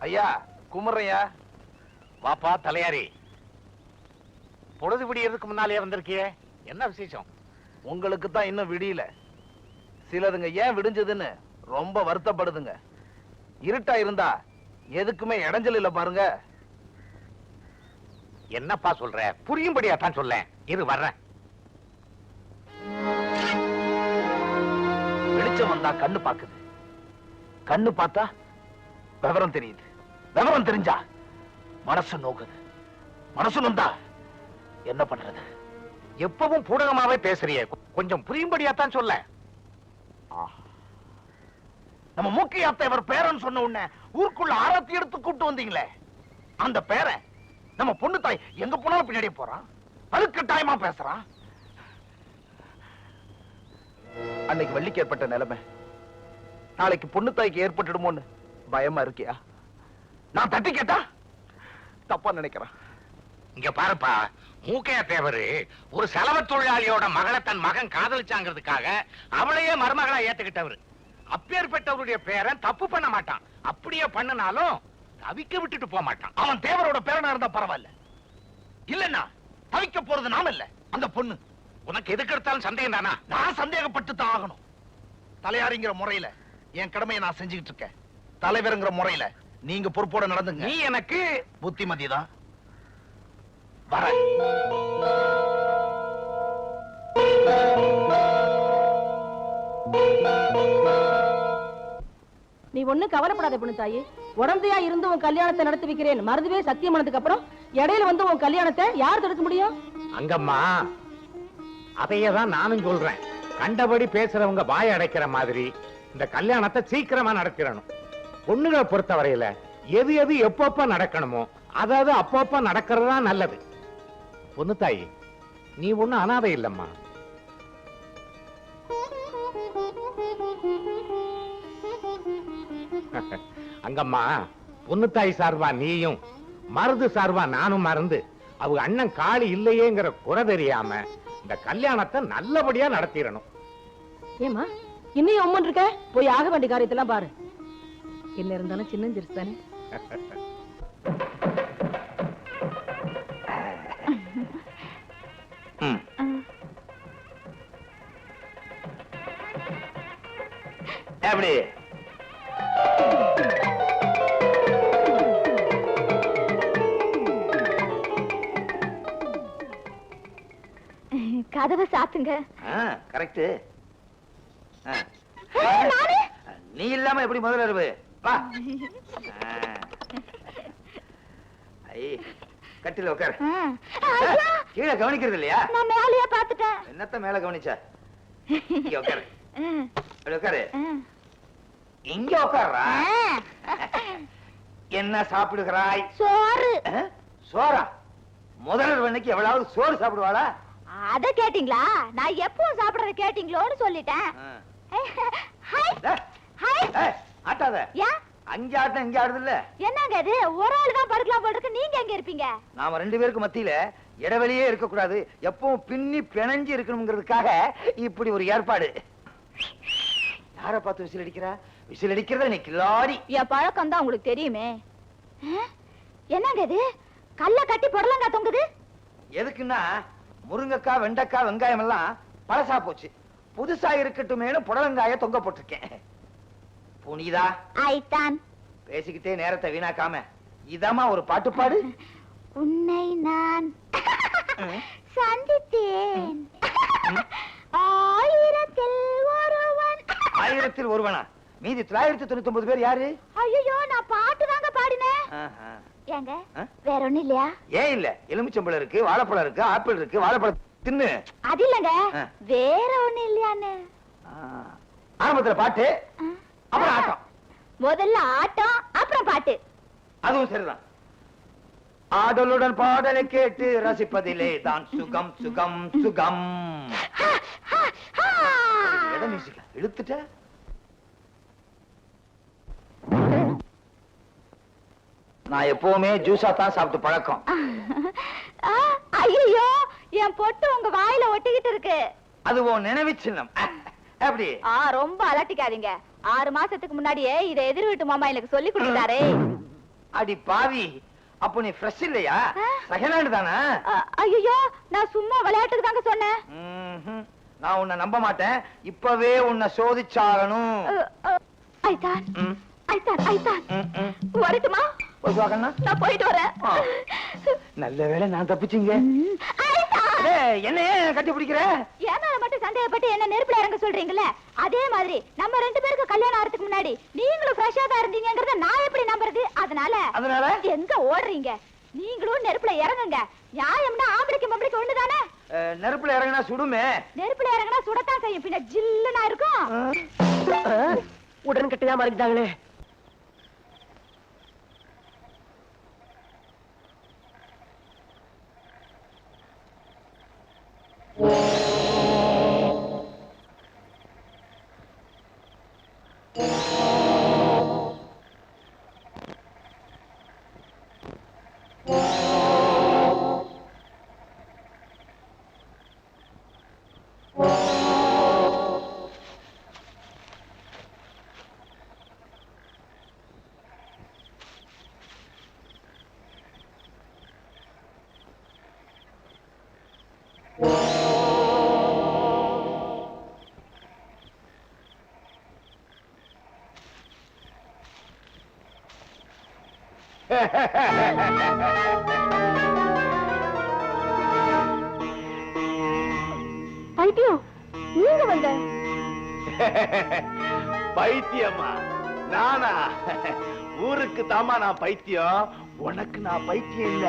ஐயா குமரையா, வாப்பா தலையாரி. பொழுது விடியறதுக்கு முன்னாலே வந்திருக்கியே, என்ன விசேஷம்? உங்களுக்கு தான் இன்னும் விடியல. சிலதுங்க ஏன் விடிஞ்சதுன்னு ரொம்ப வருத்தப்படுதுங்க. இருட்டா இருந்தா எதுக்குமே இடைஞ்சல் இல்ல பாருங்க. என்னப்பா சொல்ற? புரியும்படியா தான் சொல்ல. இரு வர்றேன். வெளிச்சம் வந்தா கண்ணு பாக்குது, கண்ணு பார்த்தா விவரம் தெரியுது, விவரம் தெரிஞ்சா மனசு நோக்குது, மனசு நொந்தா என்ன பண்றது? எப்பவும் பூடகமாவே பேசுறியே, கொஞ்சம் புரியும்படியா தான் சொல்ல. நம்ம மூக்கியாத்த இவர் பேரன் சொன்ன உடனே ஊருக்குள்ள ஆரத்தி எடுத்து கூப்பிட்டு வந்தீங்களே, அந்த பேரை நம்ம பொண்ணு தாய் எங்க போனாலும் பின்னாடி போறான், வலுக்கட்டாயமா பேசுறான். அன்னைக்கு வள்ளிக்கு ஏற்பட்ட நிலைமை நாளைக்கு பொண்ணு தாய்க்கு ஏற்பட்டுடுமோன்னு பயமா இருக்கியா? நான் தட்டி கேட்டா தப்பா நினைக்கிறேன். இங்க பாருப்பா, மூக்கையா தேவரு ஒரு செலவு தொழிலாளியோட மகளை தன் மகன் காதலிச்சாங்கிறதுக்காக அவளையே மருமகளா ஏத்துக்கிட்டவர். அப்பேற்பட்டவருடைய பேரன் தப்பு பண்ண மாட்டான். அப்படியே பண்ணினாலும் தவிக்க விட்டுட்டு போக மாட்டான். அவன் தேவரோட பேரனா இருந்தா பரவாயில்ல, இல்லன்னா தவிக்க போறது நாம இல்ல, அந்த பொண்ணு. உனக்கு எதுக்கு எடுத்தாலும் சந்தேகம் தானா? நான் சந்தேகப்பட்டு தான் ஆகணும். தலையாரிங்கிற முறையில என் கடமையை நான் செஞ்சுக்கிட்டு இருக்கேன். தலைவருங்கிற முறையில நீங்க பொறுப்போட நடந்துங்க. நீ எனக்கு புத்திமதி தான். வர நீ ஒண்ணு கவலைப்படாத பொண்ணு தாயி. உடந்தையா இருந்து உன் கல்யாணத்தை நடத்தி வைக்கிறேன் மருதுவே சத்தியம் பண்ணதுக்கு அப்புறம் இடையில வந்து உன் கல்யாணத்தை யார் தடுக்க முடியும்? அங்கம்மா, அதையதான் நானும் சொல்றேன். கண்டபடி பேசுறவங்க வாய் அடைக்கிற மாதிரி இந்த கல்யாணத்தை சீக்கிரமா நடத்திடணும். பொண்ணுகளை பொறுத்த வரையில எது எது எப்பப்ப நடக்கணுமோ அதாவது அப்பப்ப நடக்கிறதா நல்லது. பொண்ணு தாயி, நீ ஒண்ணு அனாதை இல்லம்மா. அங்கம்மா, பொண்ணு தாய் சார்பா நீயும், மருது சார்பா நானும் மறந்து அவங்க அண்ணன் காளி இல்லையேங்கிற குறை தெரியாம இந்த கல்யாணத்தை நல்லபடியா நடத்திடணும். ஏமா இன்னும் உம்மன் இருக்க? போய் ஆக வேண்டிய காரியத்தெல்லாம் பாரு. என்ன இருந்தாலும் சின்னஞ்சிருச்சு தானே. எப்படி கதவை சாத்துங்க. கரெக்ட். நீ இல்லாம எப்படி முதல்ல இருவு? கட்டில உட்காரு. கீழே கவனிக்கிறது இல்லையா? நான் மேலையே பாத்துட்டேன். என்னத்த மேல கவனிச்சா? இங்க உட்காரு. உட்காரு. இங்க உட்கார்றா. என்ன சாப்பிடுகிறாய்? சோறு. சோறா? முதல்வர் வண்ணிக்கு எவ்வளவு சோறு சாப்பிடுவாளா? அத கேட்டீங்களா? நான் எப்பவும் சாப்பிடுறத கேட்டீங்களோன்னு சொல்லிட்டேன். ஆட்டாத. அங்க ஆட்டம் இங்க ஆடுது இல்ல. என்னங்க இது? ஒரு ஆள் தான் படுக்கலாம் போல இருக்கு. நீங்க எங்க இருப்பீங்க? நாம ரெண்டு பேருக்கு மத்தியில இடைவெளியே இருக்க கூடாது, எப்பவும் பின்னி பிணைஞ்சு இருக்கணுங்கிறதுக்காக இப்படி ஒரு ஏற்பாடு. யார பார்த்து விசில் அடிக்கிறா? விசில் அடிக்கிறத நீ கிளாரி. என் பழக்கம் தான் உங்களுக்கு தெரியுமே. என்னங்க இது? கல்ல கட்டி புடலங்கா தொங்குது. எதுக்குன்னா முருங்கக்காய், வெண்டைக்காய், வெங்காயம் எல்லாம் பழசா போச்சு. புதுசா இருக்கட்டுமேனு புடலங்காய தொங்க போட்டிருக்கேன். புனிதா, ஐத்தான் பேசிக்கிட்டே நேரத்தை வீணாக்காம இதமா ஒரு பாட்டு பாடு. உன்னை நான் சந்தித்தேன் ஆயிரத்தில் ஒருவன். ஆயிரத்தில் ஒருவனா? மீதி 999 பேர் யாரு? ஐயோ, நான் பாட்டு தாங்க பாடினேன். ஏங்க வேற ஒண்ணும் இல்லையா? ஏன் இல்ல, எலுமிச்சம்பழம் இருக்கு, வாழைப்பழம் இருக்கு, ஆப்பிள் இருக்கு, வாழைப்பழம் தின்னு. அது இல்லங்க, வேற ஒண்ணும் இல்லையான்னு. ஆரம்பத்துல பாட்டு, அப்புறம் ஆட்டம். முதல்ல ஆட்டம், அப்புறம் பாட்டு. அதுவும் சரிதான். ஆடலுடன் பாடலை கேட்டு ரசிப்பதிலே தான் சுகம் சுகம் சுகம். இழுத்துட்ட. நான் எப்பவுமே ஜூஸா தான் சாப்பிட்டு பழக்கம். ஐயோ, என் பொட்டு உங்க வாயில ஒட்டிக்கிட்டு இருக்கு. அது உன் நினைவு சின்னம். எப்படி? ரொம்ப அலட்டிக்காதீங்க. 6 மாசத்துக்கு முன்னாடியே இதை எதிர் வீட்டு மாமா எனக்கு சொல்லி கொடுத்தாரே. அடி பாவி, அப்ப நீ ஃப்ரெஷ் இல்லையா? செகண்ட் ஹேண்ட் தானே? ஐயோ, நான் சும்மா விளையாட்டுக்கு தாங்க சொன்னேன். நான் உன்னை நம்ப மாட்டேன். இப்பவே உன்னை சோதிச்சாகணும். ஐதான் வரட்டுமா? நான் போயிட்டு வரேன். நல்ல வேளை நான் தப்பிச்சீங்க. என்ன கட்டி பிடிக்கிற? ஏனால மட்டும் சந்தேகப்பட்டு என்ன நெருப்புல இறங்க சொல்றீங்கல்ல, அதே மாதிரி நம்ம 2 பேருக்கு கல்யாணம் ஆறதுக்கு முன்னாடி நீங்களும் ஃப்ரெஷ்ஷா தான் இருந்தீங்கங்கறத நான் எப்படி நம்புறது? அதனால எங்க ஓடுறீங்க? நீங்களும் நெருப்புல இறங்குங்க. நியாயம்னா ஆம்பளைக்கு பொம்பளைக்கு ஒண்ணுதானே? நெருப்புல இறங்கினா சுடுமே. நெருப்புல இறங்கினா சுடத்தான் செய்யும், பின்ன ஜில்லுனா இருக்கும். உடன் கட்டையா மாறிட்டாங்களே. பைத்தியம், நீங்க வந்த? பைத்தியமா? நானா? ஊருக்கு தாமா நான் பைத்தியம், உனக்கு நான் பைத்தியம் இல்ல.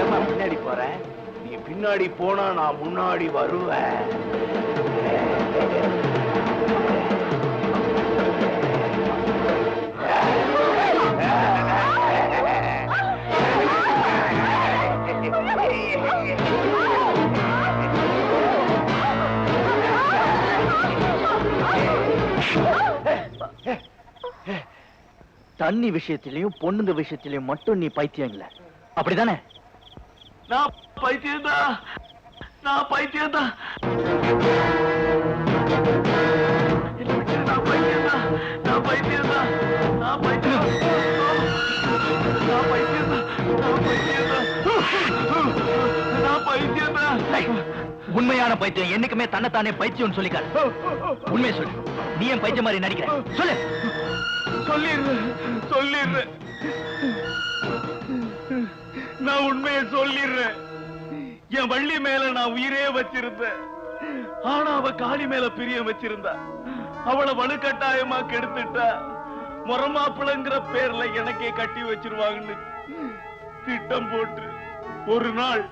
ஏமா பின்னாடி போறேன்? நீ பின்னாடி போனா நான் முன்னாடி வருவேன். தண்ணி விஷயத்திலையும் பொண்ணுங்க விஷயத்திலையும் மட்டும் நீ பைத்தியம் இல்ல, அப்படிதானே? நான் பைத்தியம்தான், நான் பைத்தியம்தான். நான் பைத்தியம்தான், நான் பைத்தியம்தான், நான் பைத்தியம், நான் பைத்தியம்தான், நான் பைத்தியம்தான், நான் பைத்தியம்தான். உண்மையான பைத்தியம் என்னைக்குமே தன்னைத்தானே பைத்தியம் சொல்லிக்காரு. உண்மையை சொல்லு, நீ ஏன் பைத்தியம் மாதிரி நடிக்கிற? சொல்லு. சொல்லிடுறேன், நான் உண்மையை சொல்லிடுறேன். என் வள்ளி மேல நான் உயிரே வச்சிருந்தேன். ஆனா அவ காளி மேல பிரியம் வச்சிருந்தா. அவளை வலுக்கட்டாயமா கெடுத்துட்டா. முறமாப்பிளங்கிற பேர்ல எனக்கே கட்டி வச்சிருவாங்கன்னு திட்டம் போட்டு ஒரு நாள்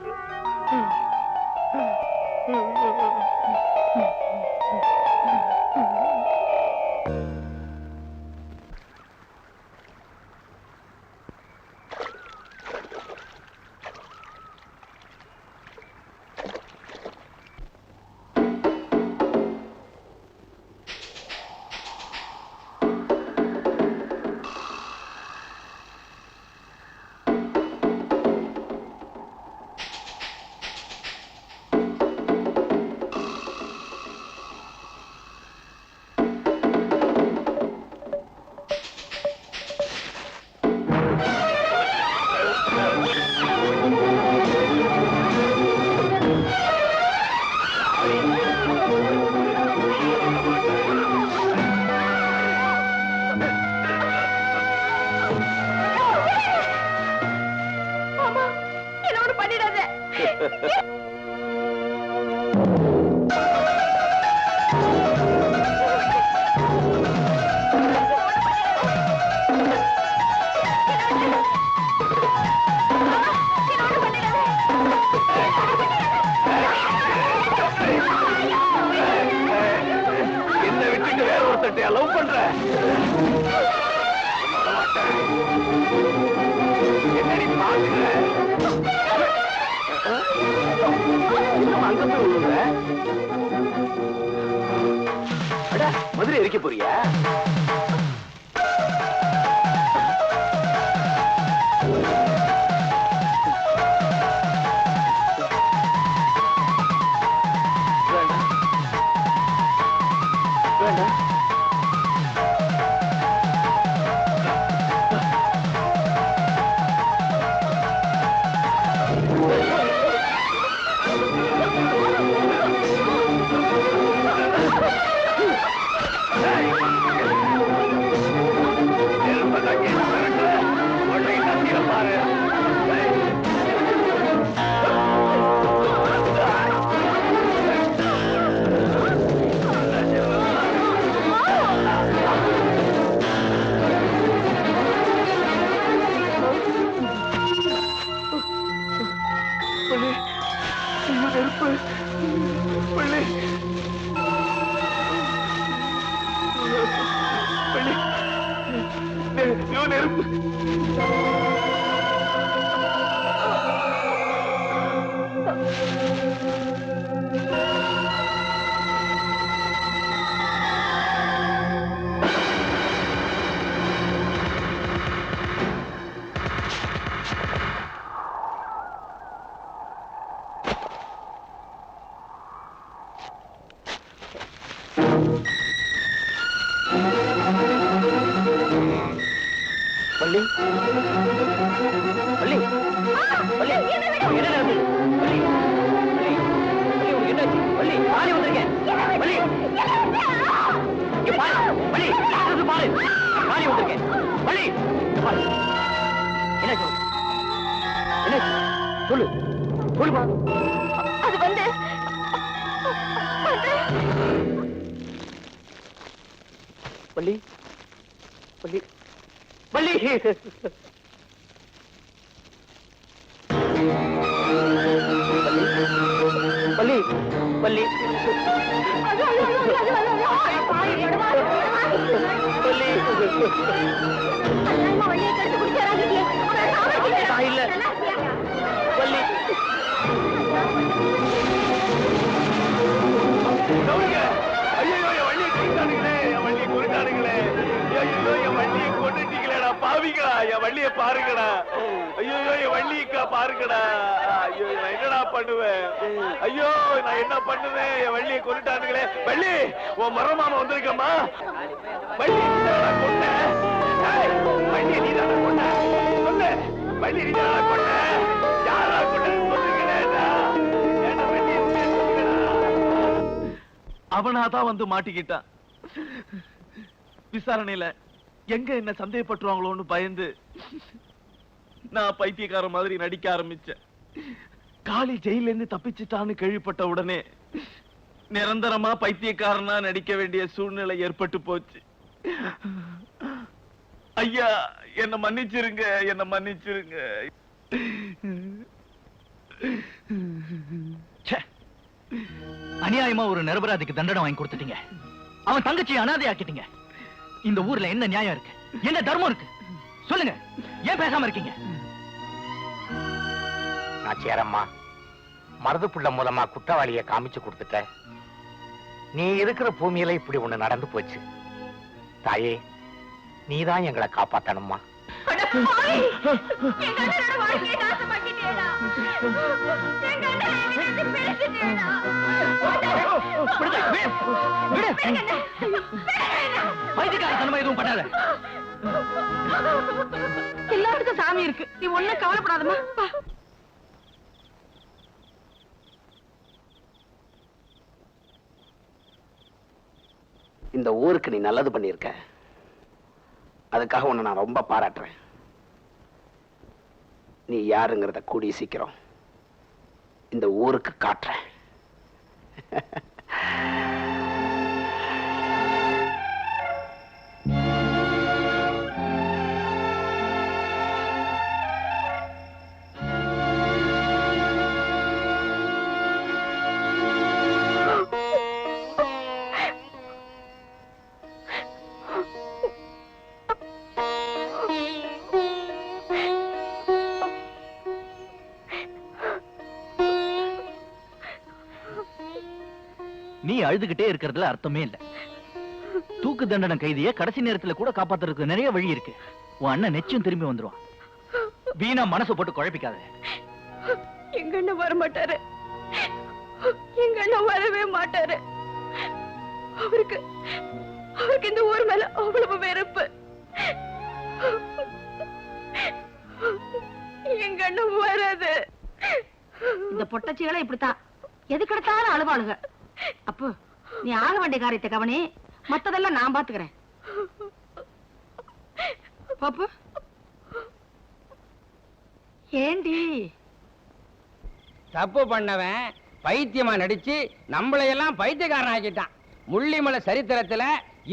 லவ் பண்ற என்னடி பாக்குற? அங்க போய் விழுற? அட மதுரை இருக்க போறியா? வேண்டாம் வேண்டாம் நெருப்பு. வள்ளி வள்ளி வள்ளி என்ன நடக்குது? வள்ளி வள்ளி வள்ளி உனக்கு என்னாச்சு? வள்ளி பாரு வந்திருக்கேன். வள்ளி இங்க பாரு. வள்ளி டாக்டர் பாரு. பாரு வந்திருக்கேன். வள்ளி இங்க பாரு. என்னாச்சு? என்னாச்சு? சொல்லு சொல்லுமா. அது வந்து வள்ளி வள்ளி வள்ளி வள்ளி வள்ளி இல்ல வள்ளி ஐயோ என் வள்ளியை கொண்டாடுங்களே, என் வள்ளியை கொண்டாடுங்களே. ஐயோ என் வள்ளியை கொண்டுட்டீங்களேடா பாவிங்களா. என் வள்ளியை பாருங்கடா. ஐயோ என் வள்ளியக்கா பாருங்கடா. ஐயோ நான் என்னடா பண்ணுவேன்? ஐயோ நான் என்ன பண்ணுவேன்? என் வள்ளியை கொண்டுட்டானுங்களே. வள்ளி உன் மரமாமா வந்திருக்கம்மா. வள்ளி கொண்ட வள்ளியை நீ தானே கொண்ட சொல்லு. வள்ளி நீ தானே கொண்ட. யாரா கொண்ட சொல்லுங்களேடா. ஏன்னா வள்ளியை சொல்லுங்கடா. அவனாதான் வந்து மாட்டிக்கிட்டான். விசாரணையில எங்க என்ன சந்தேகப்பட்டுருவாங்களோன்னு பயந்து நான் பைத்தியக்கார மாதிரி நடிக்க ஆரம்பிச்சேன். காளி ஜெயில இருந்து தப்பிச்சுட்டான்னு கேள்விப்பட்ட உடனே நிரந்தரமா பைத்தியக்காரனா நடிக்க வேண்டிய சூழ்நிலை ஏற்பட்டு போச்சு. ஐயா என்ன மன்னிச்சிருங்க, என்ன மன்னிச்சிருங்க. அநியாயமா ஒரு நிரபராதிக்கு தண்டனை வாங்கி கொடுத்துட்டீங்க. அவன் தங்கச்சி அனாதை ஆக்கிட்டீங்க. இந்த ஊர்ல என்ன நியாயம் இருக்கு? என்ன தர்மம் இருக்கு? சொல்லுங்க. ஏன் பேசாம இருக்கீங்க? நான் சேரம்மா மருது புள்ள மூலமா குற்றவாளியை காமிச்சு கொடுத்துட்ட. நீ இருக்கிற பூமியில இப்படி ஒண்ணு நடந்து போச்சு. தாயே நீதான் எங்களை காப்பாத்தணும்மா. எதுவும் பண்ணாத. எல்லாத்துக்கும் சாமி இருக்கு. நீ ஒண்ணும் கவலைப்படாதம்மா. இந்த ஊருக்கு நீ நல்லது பண்ணிருக்க. அதுக்காக உன்னை நான் ரொம்ப பாராட்டுறேன். நீ யாருங்கிறத கூடிய சீக்கிரம் இந்த ஊருக்கு காட்டுறேன். நீ அழுதுகிட்டே இருக்கிறதுல அர்த்தமே இல்ல. தூக்கு தண்டனை கைதிய கடைசி நேரத்துல கூட காப்பாத்துறதுக்கு நிறைய வழி இருக்கு. உன் அண்ணன் நிச்சயம் திரும்பி வந்துருவான். வீணா மனசு போட்டு குழப்பிக்காத. எங்க அண்ணன் வர மாட்டாரு. எங்க அண்ணன் வரவே மாட்டாரு. அவருக்கு இந்த ஊர் மேல அவ்வளவு வெறுப்பு. எங்க அண்ணன் வராது. இந்த பொட்டச்சிகளை இப்படித்தான் எதுக்கு எடுத்தாலும் அழுவாளுங்க. அப்போ நீ ஆக வேண்டிய காரியத்தை கவனி. மத்ததெல்லாம் நான் பாத்துக்கிறேன். பாப்பு ஏண்டி தப்பு பண்ணவன் பைத்தியமா நடிச்சு நம்மளையெல்லாம் பைத்தியக்காரன் ஆக்கிட்டான். முள்ளிமலை சரித்திரத்துல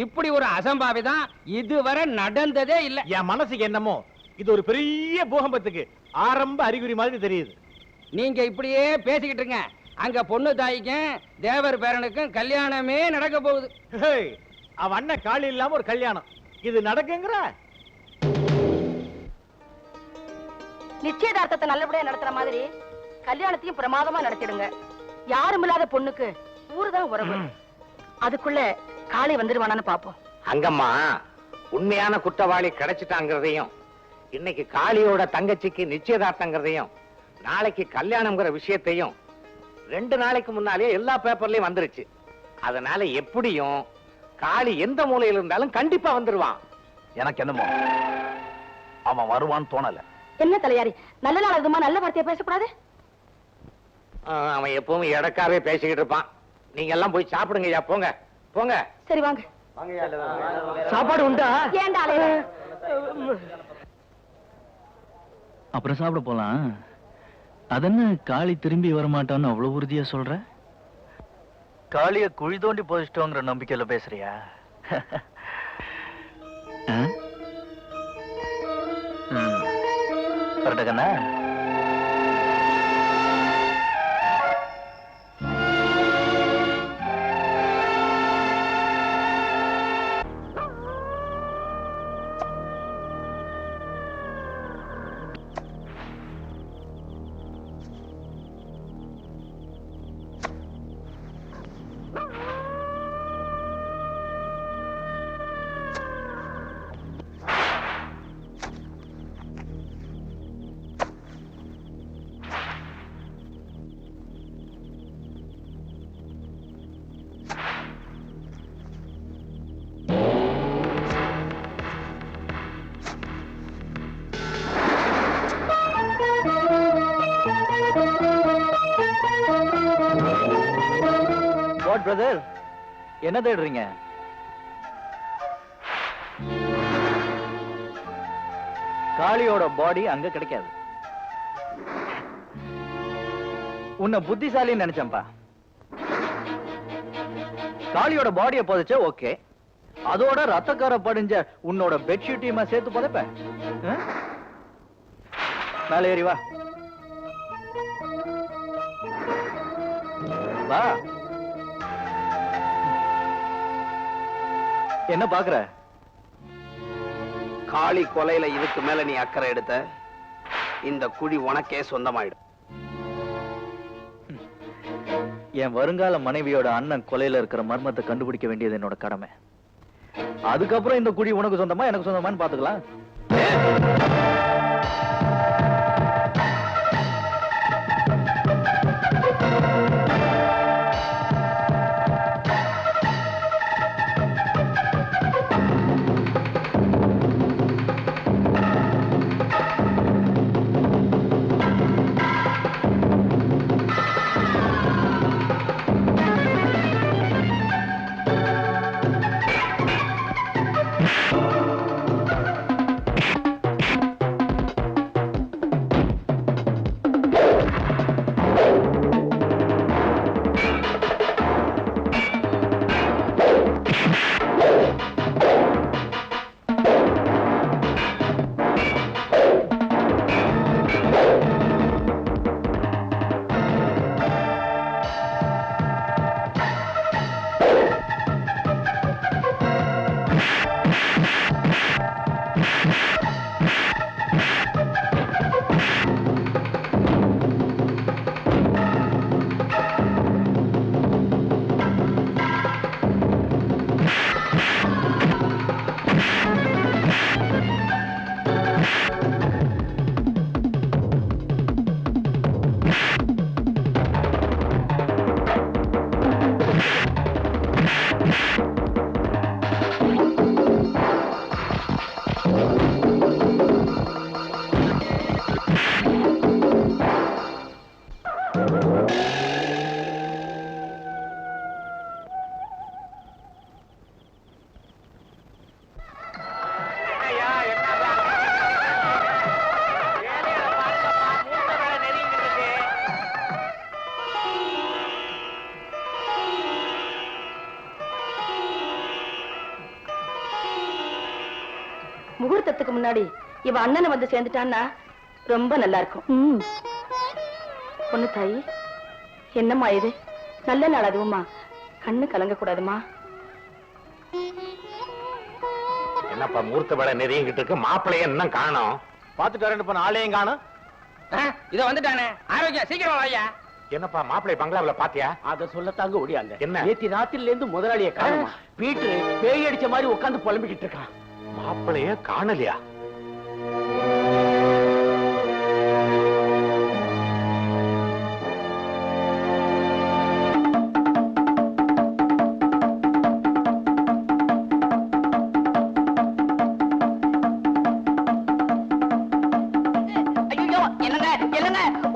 இப்படி ஒரு அசம்பாவிதம் இதுவரை நடந்ததே இல்ல. என் மனசுக்கு என்னமோ இது ஒரு பெரிய பூகம்பத்துக்கு ஆரம்ப அறிகுறி மாதிரி தெரியுது. நீங்க இப்படியே பேசிக்கிட்டு இருங்க. அங்க பொண்ணு தாய்க்கும் தேவர் பேரனுக்கும் கல்யாணமே நடக்க போகுது. அவன் அண்ணன் காலி இல்லாம ஒரு கல்யாணம் இது நடக்குங்கிற நிச்சயதார்த்தத்தை நல்லபடியா நடத்துற மாதிரி கல்யாணத்தையும் பிரமாதமா நடத்திடுங்க. யாரும் இல்லாத பொண்ணுக்கு ஊருதான் உறவு. அதுக்குள்ள காளி வந்துருவானான்னு பாப்போம். அங்கம்மா, உண்மையான குற்றவாளி கிடைச்சிட்டாங்கிறதையும், இன்னைக்கு காளியோட தங்கச்சிக்கு நிச்சயதார்த்தங்கிறதையும், நாளைக்கு கல்யாணம்ங்கிற விஷயத்தையும் 2 நாளைக்கு முன்னாலே எல்லா பேப்பர்லயும் வந்துருச்சு. அதனால எப்படியும் காளி எந்த மூலையில இருந்தாலும் கண்டிப்பா வந்துருவான். எனக்கு என்னமோ அவன் வருவான்னு தோணல. என்ன தலையாரி, நல்ல நாள் அதுமா நல்ல வார்த்தையை பேசக்கூடாது? அவன் எப்பவும் இடக்காவே பேசிக்கிட்டு இருப்பான். நீங்க எல்லாம் போய் சாப்பிடுங்க. ஐயா, போங்க போங்க. சரி வாங்க. சாப்பாடு உண்டா? ஏன்டா அலையுற? அப்புறம் சாப்பிட போலாம். அதென்ன காளி திரும்பி வரமாட்டான்னு அவ்வளவு உறுதியா சொல்ற? காளிய குழி தோண்டி போதிச்சிட்டோங்கிற நம்பிக்கையில பேசுறியா? கரெக்டா? பிரதர், என்ன தேடுறீங்க? காளியோட பாடி அங்க கிடைக்காது. உன்னை புத்திசாலின்னு நினைச்சேன்பா. காளியோட பாடியை புதைச்ச ஓகே, அதோட ரத்தக்கார படிஞ்ச உன்னோட பெட்ஷீட்டையுமா சேர்த்து புதைப்ப? மேலே ஏறி வா. வா. என்ன பாக்குற? காளி கொலையில இதுக்கு மேல நீ அக்கறை எடுத்த, இந்த குழி உனக்கே சொந்தமாயிடும். என் வருங்கால மனைவியோட அண்ணன் கொலையில இருக்கிற மர்மத்தை கண்டுபிடிக்க வேண்டியது என்னோட கடமை. அதுக்கப்புறம் இந்த குழி உனக்கு சொந்தமா எனக்கு சொந்தமான்னு பாத்துக்கலாம். முகூர்த்தத்துக்கு முன்னாடி இவ அண்ணனை வந்து சேர்ந்துட்டான்னா ரொம்ப நல்லா இருக்கும். பொண்ணு தாயி, என்னம்மா இது? நல்ல நாள் அதுவுமா, கண்ணு கலங்க கூடாதுமா. என்னப்பா முகூர்த்த வேலை நெருங்கிட்டு இருக்கு, மாப்பிள்ளைய என்ன காணோம்? பாத்துட்டு வரேன், ஆளையும் காணும். இத வந்துட்டானே ஆரோக்கியம் சீக்கிரமா வாயா. என்னப்பா மாப்பிள்ளை பங்களாவில பாத்தியா? அத சொல்லத்தாங்க ஓடியாங்க. என்ன? நேத்தி ராத்திரில இருந்து முதலாளியை காணுமா. பீட்டர் பேய் அடிச்ச மாதிரி உட்கார்ந்து புலம்பிக்கிட்டு இருக்கான். மாப்பிள்ளைய காணலையா?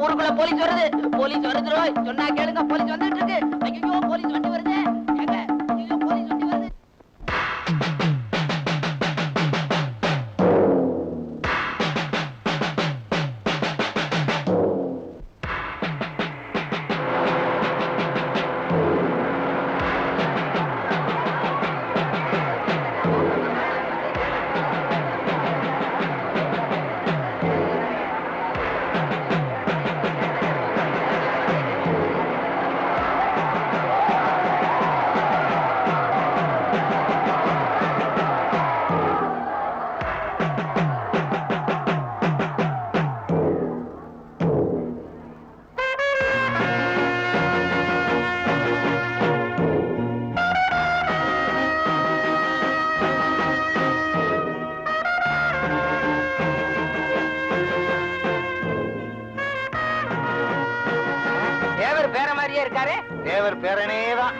ஊருக்குள்ள போலீஸ் வருது, போலீஸ் வருது, சொன்னா கேளுங்க, போலீஸ் வந்துட்டு இருக்கு. ஐயோ போலீஸ் வண்டி வருது, ஏங்க ஐயோ போலீஸ் வண்டி வருது. இருக்காரு தேவர் பேரனேதான்.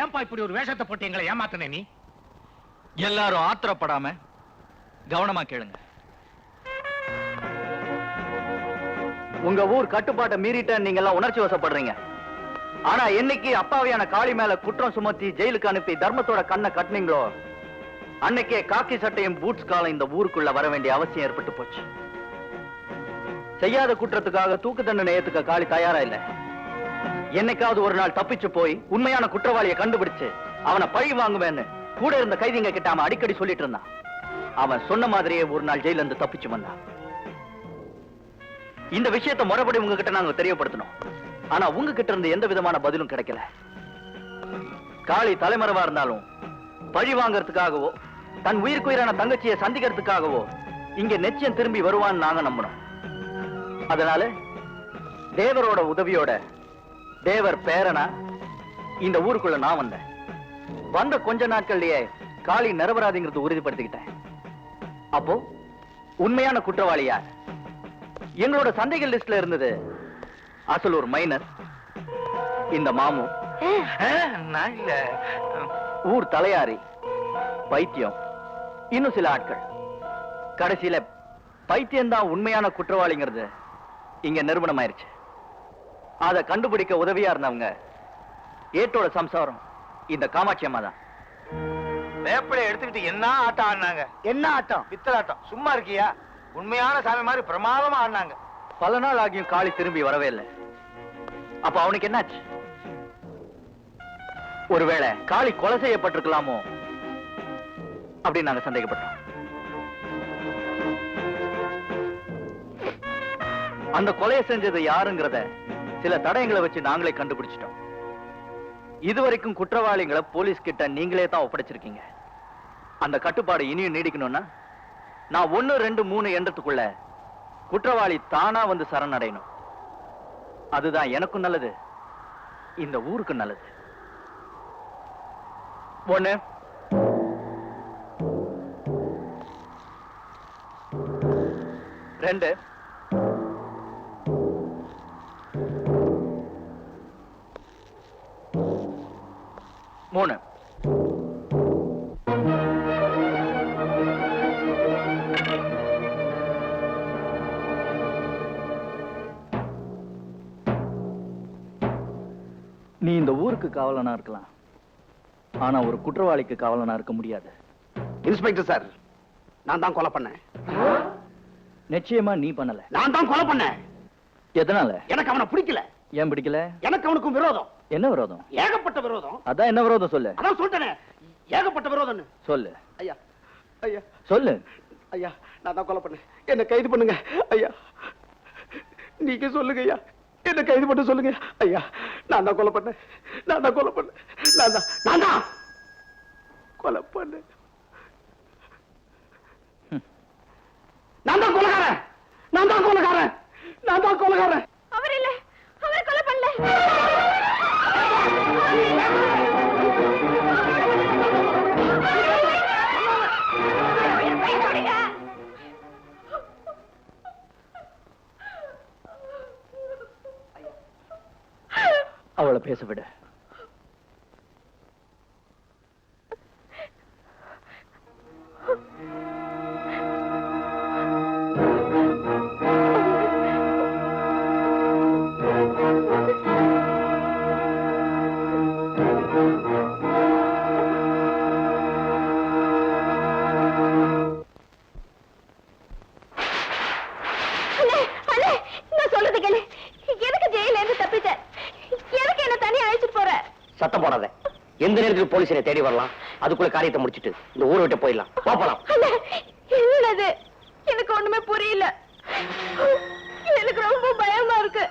ஏன்பா இப்படி ஒரு வேஷத்தை போட்டு எங்களை ஏமாத்தின நீ? எல்லாரும் ஆத்திரப்படாம கவனமா கேளுங்க. உங்க ஊர் கட்டுப்பாட்டை மீறிட்ட நீங்க எல்லாம் உணர்ச்சி வசப்படுறீங்க. ஆனா என்னைக்கு அப்பாவியான காளி மேல குற்றம் சுமத்தி ஜெயிலுக்கு அனுப்பி தர்மத்தோட கண்ணை கட்டினீங்களோ அன்னைக்கே காக்கி சட்டையும் பூட்ஸ் காலம் இந்த ஊருக்குள்ள வர வேண்டிய அவசியம் ஏற்பட்டு போச்சு. செய்யாத குற்றத்துக்காக தூக்கு தண்டனை ஏத்துக்க காளி தயாரா இல்ல. என்னைக்காவது ஒரு நாள் தப்பிச்சு போய் உண்மையான குற்றவாளியை கண்டுபிடிச்சு அவனை பழி வாங்குவேன்னு கூட இருந்த கைதிங்க கிட்ட அவன் அடிக்கடி சொல்லிட்டு இருந்தான். அவன் சொன்ன மாதிரியே ஒரு நாள் ஜெயில இருந்து தப்பிச்சு வந்தான். இந்த விஷயத்தை முறைப்படி உங்ககிட்ட நாங்க தெரியப்படுத்தணும். ஆனா உங்ககிட்ட இருந்து எந்த விதமான பதிலும் கிடைக்கல. காளி தலைமறைவா இருந்தாலும் பழி வாங்கறதுக்காகவோ தன் உயிருக்குயிரான தங்கச்சியை சந்திக்கிறதுக்காகவோ இங்க நிச்சயம் திரும்பி வருவான்னு நாங்க நம்பணும். அதனால தேவரோட உதவியோட தேவர் பேரனா இந்த ஊருக்குள்ள நான் வந்தேன். வந்த கொஞ்ச நாட்கள்லயே காளி நிரபராதிங்கிறது உறுதிப்படுத்திக்கிட்டேன். அப்போ உண்மையான குற்றவாளி யார்? எங்களோட சந்தேக லிஸ்ட்ல இருந்தது அசல் ஒரு மைனர், இந்த மாமு, நான் இல்ல, ஊர் தலையாரி, பைத்தியம், இன்னும் சில ஆட்கள். கடைசியில பைத்தியம் தான் உண்மையான குற்றவாளிங்கிறது இங்க நிரூபணமாயிருச்சு. அதை கண்டுபிடிக்க உதவியா இருந்தவங்க ஏட்டோட சம்சாரம் இந்த காமாட்சி அம்மா தான். வேப்பலை எடுத்துக்கிட்டு என்ன ஆட்டம் ஆடினாங்க. என்ன ஆட்டம்? பித்தலாட்டம். சும்மா இருக்கியா? உண்மையான சாமி மாதிரி பிரமாதமா ஆடினாங்க. பல நாள் ஆகியும் காளி திரும்பி வரவே இல்லை. அப்ப அவனுக்கு என்னாச்சு? ஒருவேளை காளி கொலை செய்யப்பட்டிருக்கலாமோ அப்படின்னு நாங்க சந்தேகப்பட்டோம். அந்த கொலையை செஞ்சது யாருங்கிறத சில தடயங்களை வச்சு நாங்களே கண்டுபிடிச்சிட்டோம். இதுவரைக்கும் குற்றவாளிகளை போலீஸ் கிட்ட நீங்களே தான் ஒப்படைச்சிருக்கீங்க. அந்த கட்டுப்பாடு இனியும் நீடிக்கணும்னா நான் 1, 2, 3 என்றதுக்குள்ள குற்றவாளி தானா வந்து சரணடையணும். அதுதான் எனக்கும் நல்லது, இந்த ஊருக்கு நல்லது. 1, 2, 3. நீ இந்த ஊருக்கு காவலனா இருக்கலாம், ஆனா ஒரு குற்றவாளிக்கு காவலனா இருக்க முடியாது. இன்ஸ்பெக்டர் சார், நான் தான் கொலை பண்ணேன். நிச்சயமா நீ பண்ணல. நான் தான் கொலை பண்ணேன். எதனால? எனக்கு அவனை பிடிக்கல. ஏன் பிடிக்கல? எனக்கு அவனுக்கும் விரோதம். என்ன விரோதம்? ஏகப்பட்ட விரோதம். அதான் என்ன விரோதம் சொல்லு. அதான் சொல்லிட்டேனே, ஏகப்பட்ட விரோதம்னு. சொல்லு. ஐயா, ஐயா, சொல்லு. ஐயா, நான் தான் கொலை பண்ணேன். என்ன கைது பண்ணுங்க ஐயா. நீங்க சொல்லுங்க ஐயா, என்ன கைது பண்ண சொல்லுங்க ஐயா. நான் தான் கொலை பண்ணேன். நான் தான் கொலை பண்ணேன். நான் தான் கொலை பண்ணேன். நான் தான் கொலைகாரன். நான் தான் கொலைகாரன். நான் தான் கொலைகாரன். அவர் இல்ல, அவர் கொலை பண்ணல. அவளை பேச விடு. சத்தம் போடாத. எந்த நேரத்துக்கு போலீஸ் என்னை தேடி வரலாம். அதுக்குள்ள காரியத்தை முடிச்சிட்டு இந்த ஊரை விட்டு போயிடலாம். போலாம். என்னது? எனக்கு ஒண்ணுமே புரியல. எனக்கு ரொம்ப பயமா இருக்கு.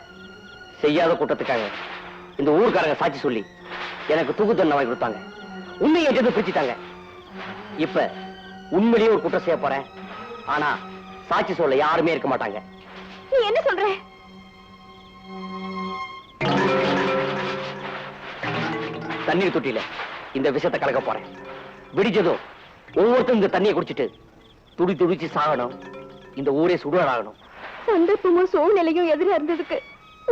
செய்யாத குற்றத்துக்காக இந்த ஊர்க்காரங்க சாட்சி சொல்லி எனக்கு தூக்கு தண்டனை வாங்கி கொடுத்தாங்க. உண்மையை என்கிட்ட பிரிச்சுட்டாங்க. இப்ப உண்மையிலேயே ஒரு குற்றம் செய்ய போறேன். ஆனா சாட்சி சொல்ல யாருமே இருக்க மாட்டாங்க. நீ என்ன சொல்ற? தண்ணீர் தொட்டியில இந்த விஷத்தை கலக்க போறேன். விடிச்சதும் ஒவ்வொருத்தரும் இந்த தண்ணியை குடிச்சிட்டு துடி துடிச்சு சாகணும். இந்த ஊரே சுடுகாடாகணும். சந்தர்ப்பமும் சூழ்நிலையும் எதிரா இருந்ததுக்கு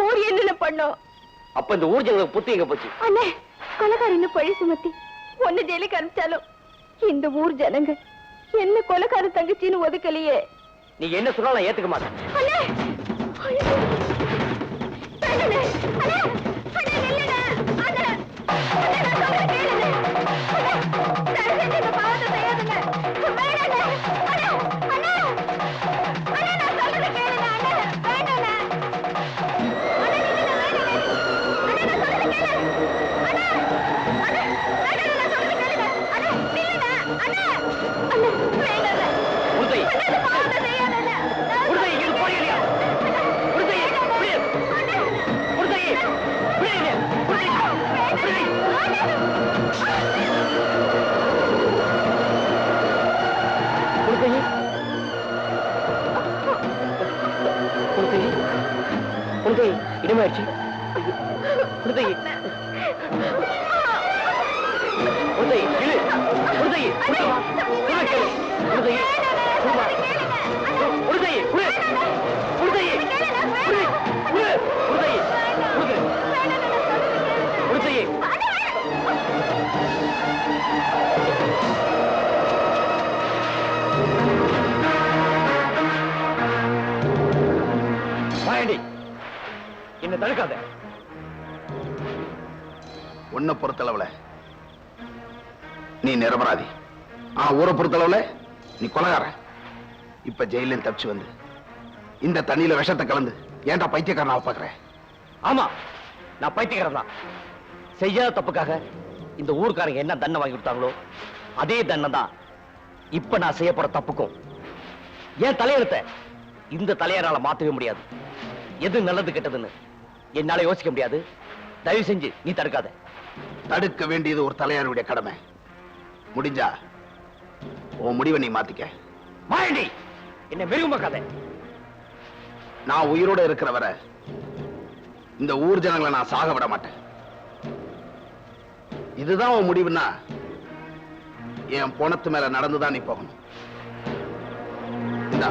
ஊர் என்னென்ன பண்ணோம்? அப்ப இந்த ஊர் ஜனங்களுக்கு புத்தி எங்க போச்சு? அண்ணே, கொலைகாரன்னு பழி சுமத்தி ஒன்னு ஜெயிலுக்கு அனுப்பிச்சாலும் இந்த ஊர் ஜனங்க என்ன கொலைகார தங்கச்சின்னு ஒதுக்கலையே. நீ என்ன சொன்னாலும் நான் ஏத்துக்க மாட்டேன். அண்ணே, ஐயோ. அண்ணே, அண்ணே, அண்ணே, நில்லுங்க. அண்ணே, அண்ணே, நான் சொல்றதை கேளுங்க. அண்ணே, தயவு செஞ்சு இந்த பாவத்தை செய்யாதீங்க. வேணாண்ணே. அண்ணே, அண்ணே, அண்ணே, நான் சொல்றதை கேளுங்க. அண்ணே, வேண்டாண்ணே. அண்ணே, நில்லுங்க, வேண்டாண்ணே. அண்ணே, நான் சொல்றதை கேளுங்க. அண்ணே, அண்ணே, வேண்டாண்ணே, நான் சொல்றதை கேளுங்க. அண்ணே, நில்லுங்க. அண்ணே, அண்ணே, வேண்டாண்ணே. உறுதி. அண்ணே, இந்த பாவத்தை செய்யாதண்ணே. உறுதி, இங்க போறியா இல்லையா? உறுதி, புரிய. உறுதி, புரிய. உறுதி, இடமாயிடுச்சு. என்ன தடுக்காத. உன்னை பொறுத்தளவுல நீ நிரபராதி. ஊரை பொறுத்தளவுல நீ கொலைகார. இப்ப ஜெயில தப்பிச்சு வந்து இந்த தண்ணியில விஷத்தை கலந்து ஏன்டா பைத்தியக்காரனாவை பாக்குற? ஆமா, நான் பைத்தியக்காரன் தான். செய்யாத தப்புக்காக இந்த ஊர்க்காரங்க என்ன தண்டனை வாங்கி கொடுத்தாங்களோ அதே தண்டனை தான் இப்ப நான் செய்ய போற தப்புக்கும். ஏன் தலையெழுத்த இந்த தலையரால மாத்தவே முடியாது. எது நல்லது கெட்டதுன்னு என்னால யோசிக்க முடியாது. தயவு செஞ்சு நீ தடுக்காத. தடுக்க வேண்டியது ஒரு தலையாருடைய கடமை. முடிஞ்சா உன் முடிவை நீ மாத்திக்க. மாயண்டி, என்ன மிருகமாக்காத. நான் உயிரோட இருக்கிற வரை இந்த ஊர் ஜனங்களை நான் சாக விட மாட்டேன். இதுதான் உன் முடிவுன்னா என் போனத்து மேல நடந்துதான் நீ போகணும். இந்தா.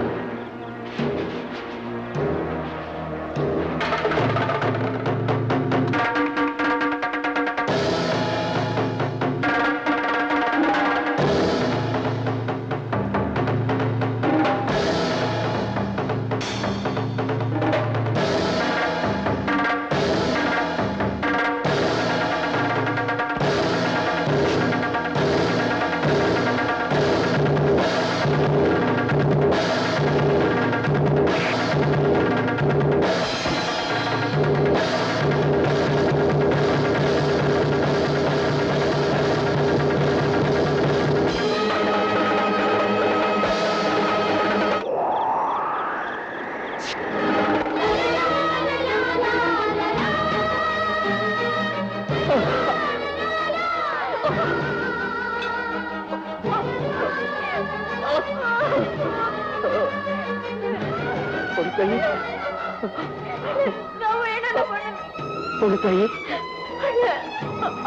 பொண்ணு தாயி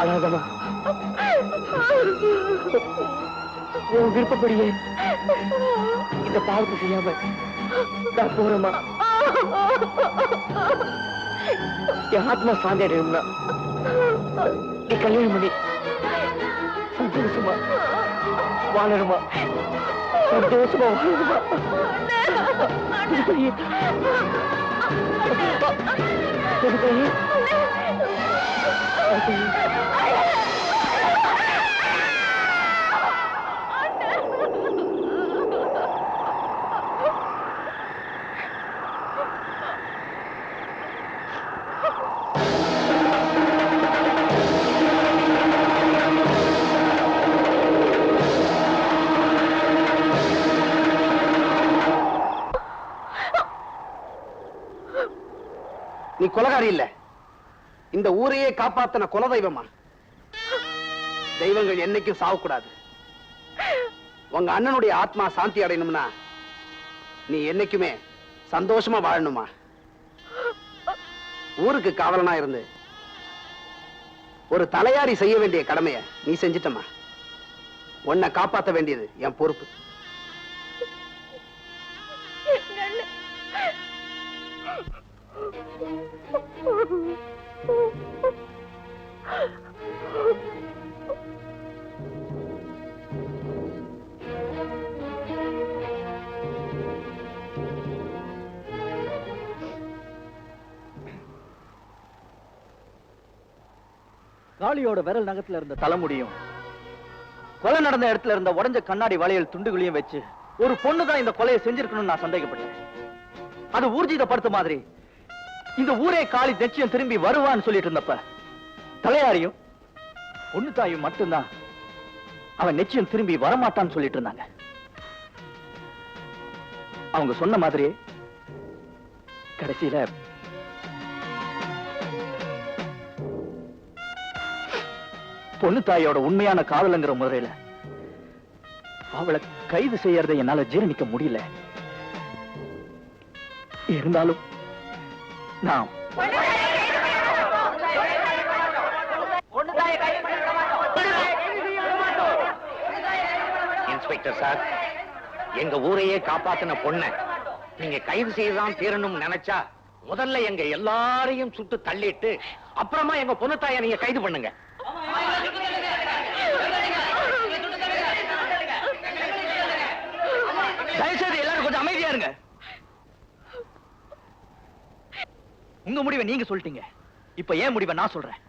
அழாதமா உன் விருப்பப்படியே இந்த பாவத்தை செய்யாம நான் போறேம்மா. என் ஆத்மா சாந்தி அடையணும்னா நீ கல்யாணம் பண்ணி சந்தோஷமா வாழணுமா, சந்தோஷமா வாழணுமா. நீ கொலகாரி இல்ல, இந்த ஊரையே காப்பாத்தின குலதெய்வமா. தெய்வங்கள் என்னைக்கும் சாவக்கூடாது. உங்க அண்ணனுடைய ஆத்மா சாந்தி அடையணும்னா நீ என்னைக்குமே சந்தோஷமா வாழணுமா. ஊருக்கு காவலனா இருந்து ஒரு தலையாரி செய்ய வேண்டிய கடமைய நீ செஞ்சிட்டமா. உன்னை காப்பாற்ற வேண்டியது என் பொறுப்பு. காளியோட விரல் நகத்துல இருந்த தலைமுடியும் கொலை நடந்த இடத்துல இருந்த உடைஞ்ச கண்ணாடி வளையல் துண்டுகளையும் வச்சு ஒரு பொண்ணு தான் இந்த கொலையை செஞ்சிருக்கணும்னு நான் சந்தேகப்பட்டேன். அது ஊர்ஜிதப்படுத்த மாதிரி இந்த ஊரே காளி நிச்சயம் திரும்பி வருவான்னு சொல்லிட்டு இருந்தப்ப தலையாரியும் பொண்ணு தாயும் மட்டும்தான் அவன் நிச்சயம் திரும்பி வரமாட்டான்னு சொல்லிட்டு இருந்தாங்க. அவங்க சொன்ன மாதிரியே கடைசியில பொண்ணு தாயோட உண்மையான காதலுங்கிற முறையில அவளை கைது செய்யறதை என்னால ஜீரணிக்க முடியல. இருந்தாலும் நான் இன்ஸ்பெக்டர் சார், எங்க ஊரையே காப்பாத்தின பொண்ண நீங்க கைது செய்துதான் தீரணும் நினைச்சா முதல்ல எங்க எல்லாரையும் சுட்டு தள்ளிட்டு அப்புறமா எங்க பொண்ணு தாயை நீங்க கைது பண்ணுங்க. தயவுசெய்து எல்லாரும் கொஞ்சம் அமைதியா இருங்க. உங்க முடிவை நீங்க சொல்லிட்டீங்க, இப்ப ஏன் முடிவை நான் சொல்றேன்.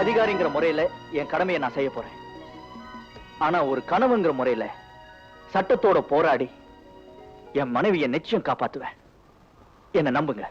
அதிகாரிங்கிற முறையில என் கடமையை நான் செய்ய போறேன். ஆனா ஒரு கனவுங்கிற முறையில சட்டத்தோட போராடி என் மனைவியை நிச்சயம் காப்பாத்துவேன். என்ன நம்புங்க.